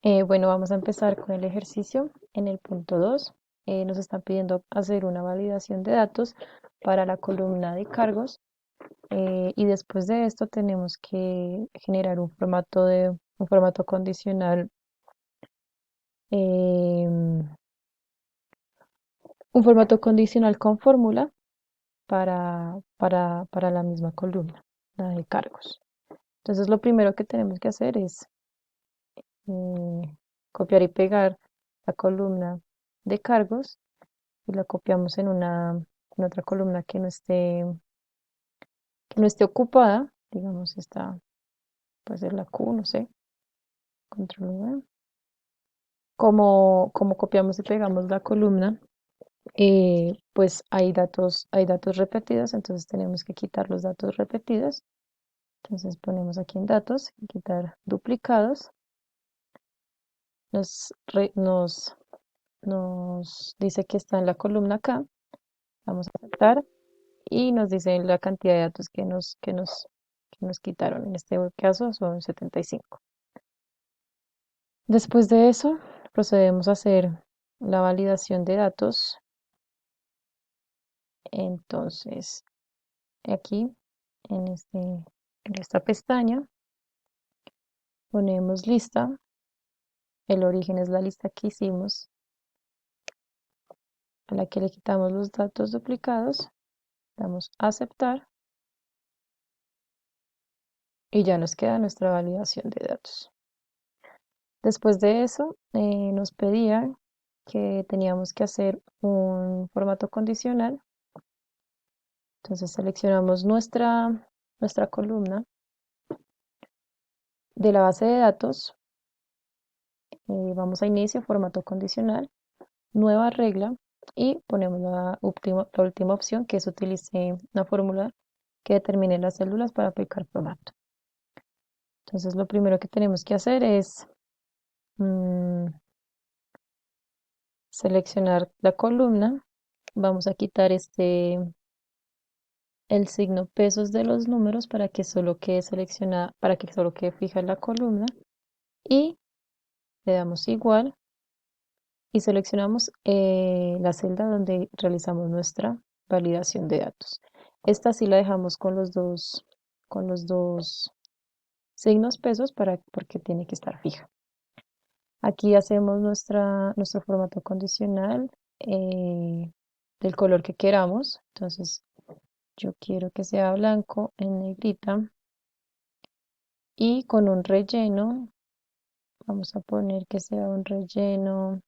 Bueno, vamos a empezar con el ejercicio. En el punto 2 nos están pidiendo hacer una validación de datos para la columna de cargos y después de esto tenemos que generar un formato condicional, em, un formato condicional con fórmula para la misma columna, la de cargos. Entonces lo primero que tenemos que hacer es copiar y pegar la columna de cargos y la copiamos en otra columna que no esté ocupada, digamos, esta puede ser la Q, no sé, control V. Como copiamos y pegamos la columna, pues hay datos repetidos, entonces tenemos que quitar los datos repetidos. Entonces ponemos aquí en datos, quitar duplicados, nos, re- nos, nos dice que está en la columna acá, vamos a aceptar y nos dice la cantidad de datos que nos quitaron. En este caso son 75. Después de eso, procedemos a hacer la validación de datos. Entonces, aquí en esta pestaña ponemos lista. El origen es la lista que hicimos, a la que le quitamos los datos duplicados. Damos a aceptar y ya nos queda nuestra validación de datos. Después de eso, nos pedía que teníamos que hacer un formato condicional. Entonces seleccionamos nuestra columna de la base de datos, vamos a inicio, formato condicional, nueva regla y ponemos la última opción que es utilice una fórmula que determine las células para aplicar formato. Entonces lo primero que tenemos que hacer es mm, seleccionar la columna. Vamos a quitar el signo pesos de los números para que solo quede seleccionada, para que solo quede fija la columna y le damos igual y seleccionamos la celda donde realizamos nuestra validación de datos. Esta sí la dejamos con los dos signos pesos porque tiene que estar fija. Aquí hacemos nuestro formato condicional del color que queramos. Entonces yo quiero que sea blanco en negrita y con un relleno. Vamos a poner que sea un relleno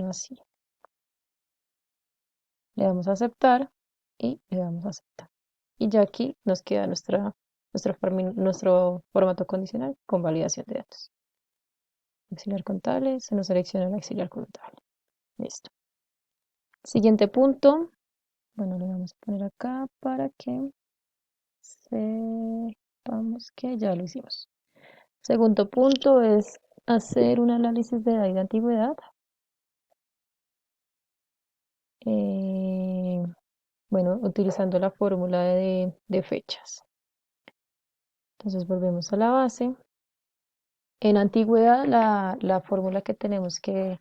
así. Le damos a aceptar y le damos a aceptar. Y ya aquí nos queda nuestro formato condicional con validación de datos. Auxiliar contable, se nos selecciona el auxiliar contable. Listo. Siguiente punto. Bueno, le vamos a poner acá para que sepamos que ya lo hicimos. Segundo punto es hacer un análisis de edad y de antigüedad. Eh, bueno, utilizando la fórmula de fechas. Entonces volvemos a la base. En antigüedad, la fórmula que tenemos que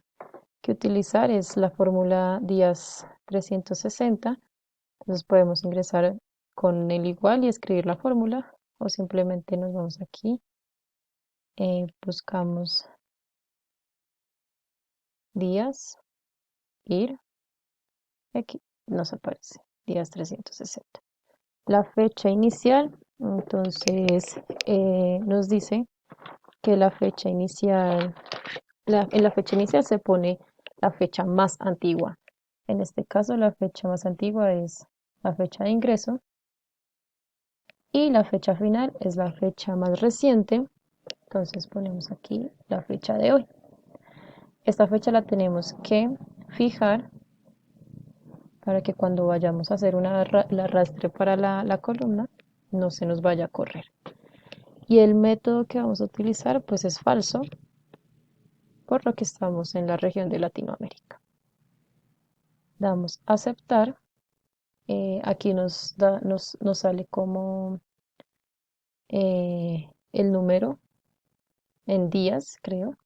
utilizar es la fórmula días 360. Entonces podemos ingresar con el igual y escribir la fórmula o simplemente nos vamos aquí, buscamos días, ir, y aquí nos aparece días 360. La fecha inicial, entonces nos dice que en la fecha inicial se pone la fecha más antigua. En este caso, la fecha más antigua es la fecha de ingreso y la fecha final es la fecha más reciente. Entonces ponemos aquí la fecha de hoy. Esta fecha la tenemos que fijar para que cuando vayamos a hacer el arrastre para la columna no se nos vaya a correr. Y el método que vamos a utilizar pues es falso, por lo que estamos en la región de Latinoamérica. Damos a aceptar. Aquí nos sale como el número en días, creo.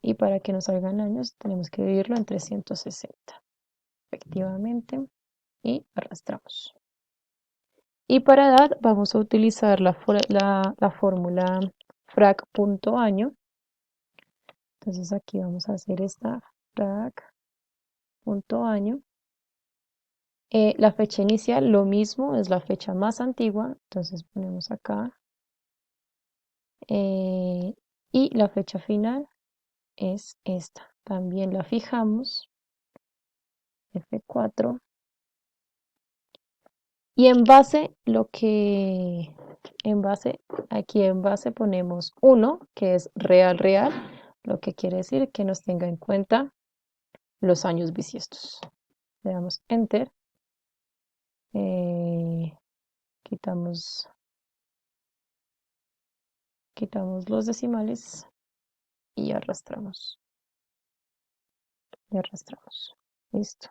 Y para que nos salgan años, tenemos que dividirlo en 360, efectivamente. Y arrastramos. Y para edad vamos a utilizar la fórmula frac.año. Entonces aquí vamos a hacer esta frac.año. La fecha inicial, lo mismo, es la fecha más antigua. Entonces ponemos acá. Y la fecha final es esta. También la fijamos. F4. Y aquí en base ponemos 1, que es real, real, lo que quiere decir que nos tenga en cuenta los años bisiestos. Le damos Enter, eh, quitamos los decimales y arrastramos. Y arrastramos. Listo.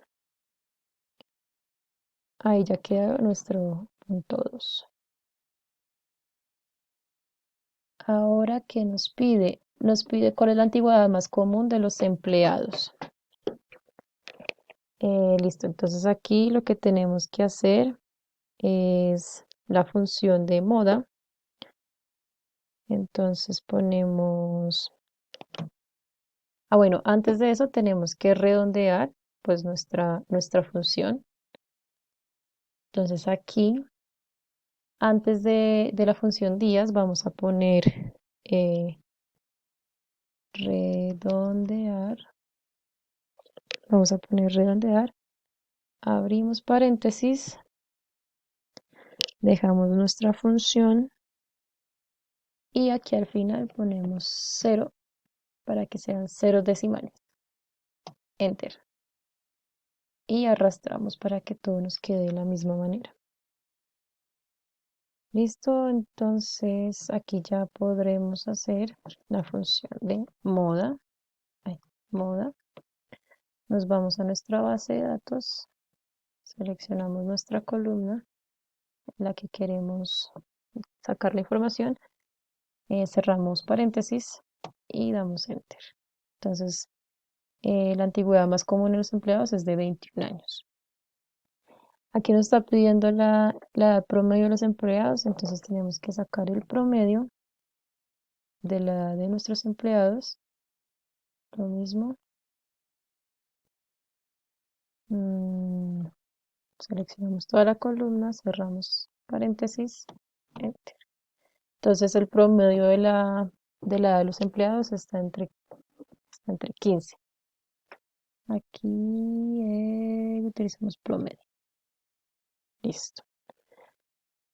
Ahí ya queda nuestro punto 2. Ahora, ¿qué nos pide? Nos pide cuál es la antigüedad más común de los empleados. Listo, entonces aquí lo que tenemos que hacer es la función de moda. Entonces ponemos, bueno, antes de eso tenemos que redondear pues nuestra función. Entonces aquí, antes de la función días, vamos a poner redondear. Vamos a poner redondear. Abrimos paréntesis. Dejamos nuestra función. Y aquí al final ponemos 0 para que sean 0 decimales. Enter. Y arrastramos para que todo nos quede de la misma manera. Listo, entonces aquí ya podremos hacer la función de moda. Moda. Nos vamos a nuestra base de datos, seleccionamos nuestra columna en la que queremos sacar la información, cerramos paréntesis y damos Enter. Entonces, la antigüedad más común en los empleados es de 21 años. Aquí nos está pidiendo la edad promedio de los empleados, entonces tenemos que sacar el promedio de la edad de nuestros empleados. Lo mismo. Seleccionamos toda la columna, cerramos paréntesis, Enter. Entonces el promedio de la edad de los empleados está entre 15. Aquí utilizamos promedio. Listo.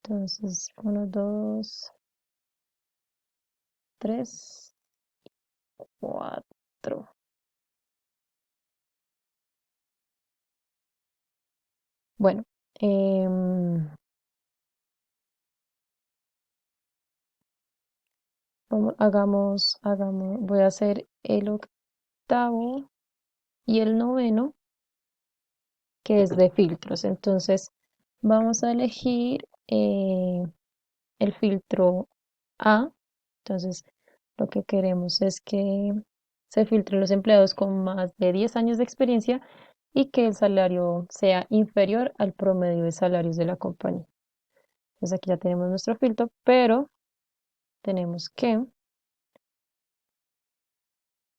Entonces 1, 2, 3, 4. Bueno, voy a hacer el octavo y el noveno, que es de filtros. Entonces vamos a elegir el filtro A. Entonces lo que queremos es que se filtren los empleados con más de 10 años de experiencia y que el salario sea inferior al promedio de salarios de la compañía. Entonces aquí ya tenemos nuestro filtro, pero tenemos que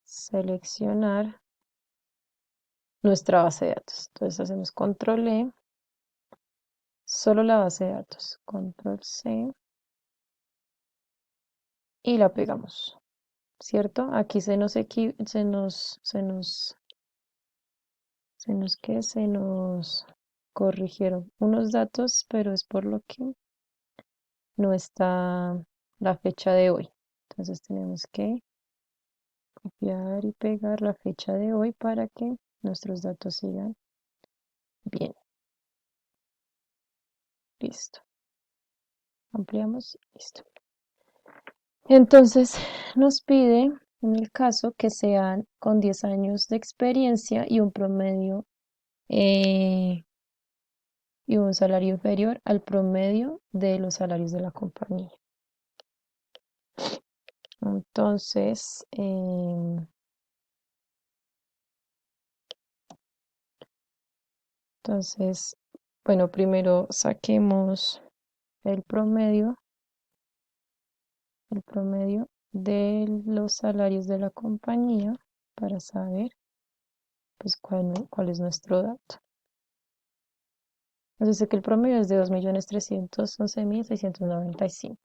seleccionar nuestra base de datos. Entonces hacemos control E, solo la base de datos, control C y la pegamos, ¿cierto? Aquí se nos corrigieron unos datos, pero es por lo que no está la fecha de hoy. Entonces tenemos que copiar y pegar la fecha de hoy para que nuestros datos sigan bien. Listo. Ampliamos. Listo. Entonces nos pide, en el caso, que sean con 10 años de experiencia y un promedio y un salario inferior al promedio de los salarios de la compañía. Entonces, bueno, primero saquemos el promedio de los salarios de la compañía para saber pues cuál es nuestro dato. Nos dice que el promedio es de 2.311.695.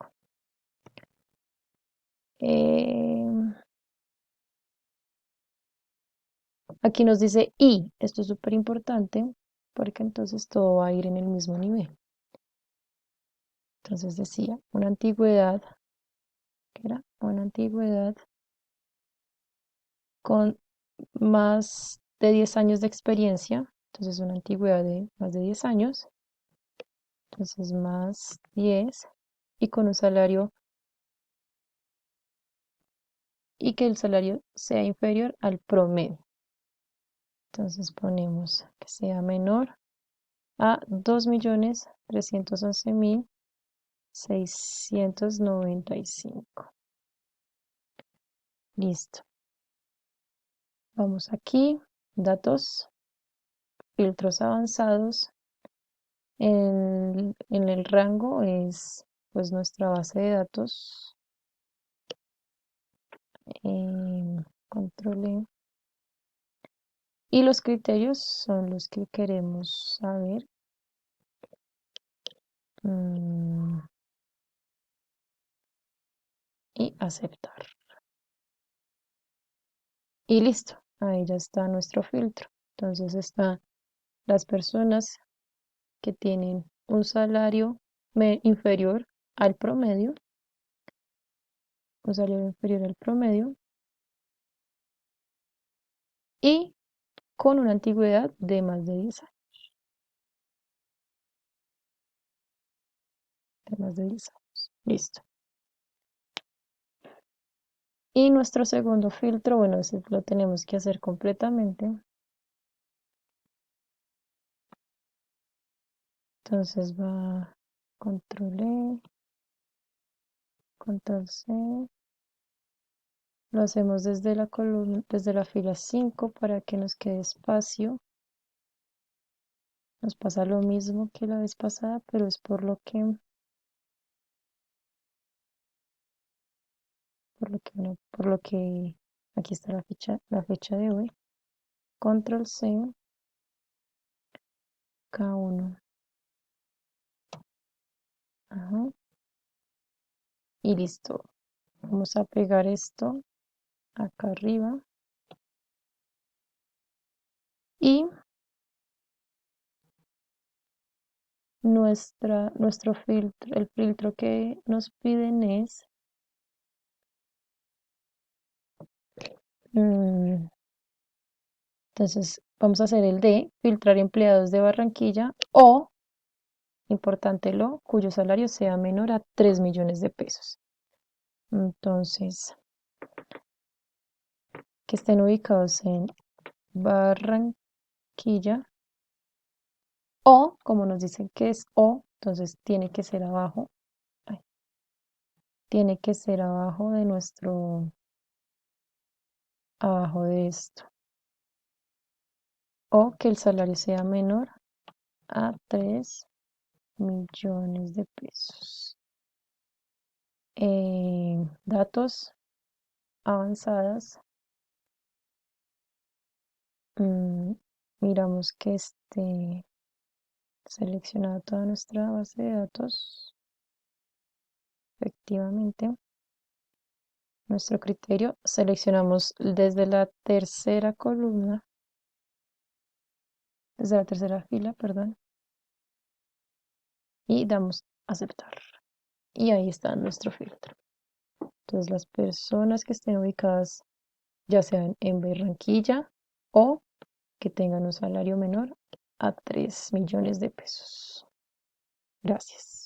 Aquí nos dice y, esto es súper importante porque entonces todo va a ir en el mismo nivel. Entonces decía, una antigüedad, que era una antigüedad con más de 10 años de experiencia, entonces una antigüedad de más de 10 años, entonces más 10 y con un salario y que el salario sea inferior al promedio. Entonces ponemos que sea menor a 2.311.695. Listo. Vamos aquí, datos, filtros avanzados. En el rango es pues nuestra base de datos. Control E. Y los criterios son los que queremos saber. Y aceptar. Y listo, ahí ya está nuestro filtro. Entonces están las personas que tienen un salario inferior al promedio, un salario inferior al promedio y con una antigüedad de más de 10 años. De más de 10 años. Listo. Y nuestro segundo filtro, bueno, ese lo tenemos que hacer completamente. Entonces va control E, control C. Lo hacemos desde la columna, desde la fila 5 para que nos quede espacio. Nos pasa lo mismo que la vez pasada, pero es por lo que aquí está la fecha de hoy. Control C, K1. Ajá. Y listo. Vamos a pegar esto acá arriba. Y nuestro filtro, el filtro que nos piden es entonces vamos a hacer el de filtrar empleados de Barranquilla o, importante lo, cuyo salario sea menor a 3 millones de pesos. Entonces, que estén ubicados en Barranquilla o, como nos dicen que es o, entonces tiene que ser abajo, ay, tiene que ser abajo de esto, o que el salario sea menor a 3 millones de pesos. Datos avanzadas. Miramos que esté seleccionada toda nuestra base de datos. Efectivamente, nuestro criterio, seleccionamos desde la tercera columna, desde la tercera fila, perdón, y damos aceptar. Y ahí está nuestro filtro. Entonces, las personas que estén ubicadas ya sean en Barranquilla o que tengan un salario menor a 3 millones de pesos. Gracias.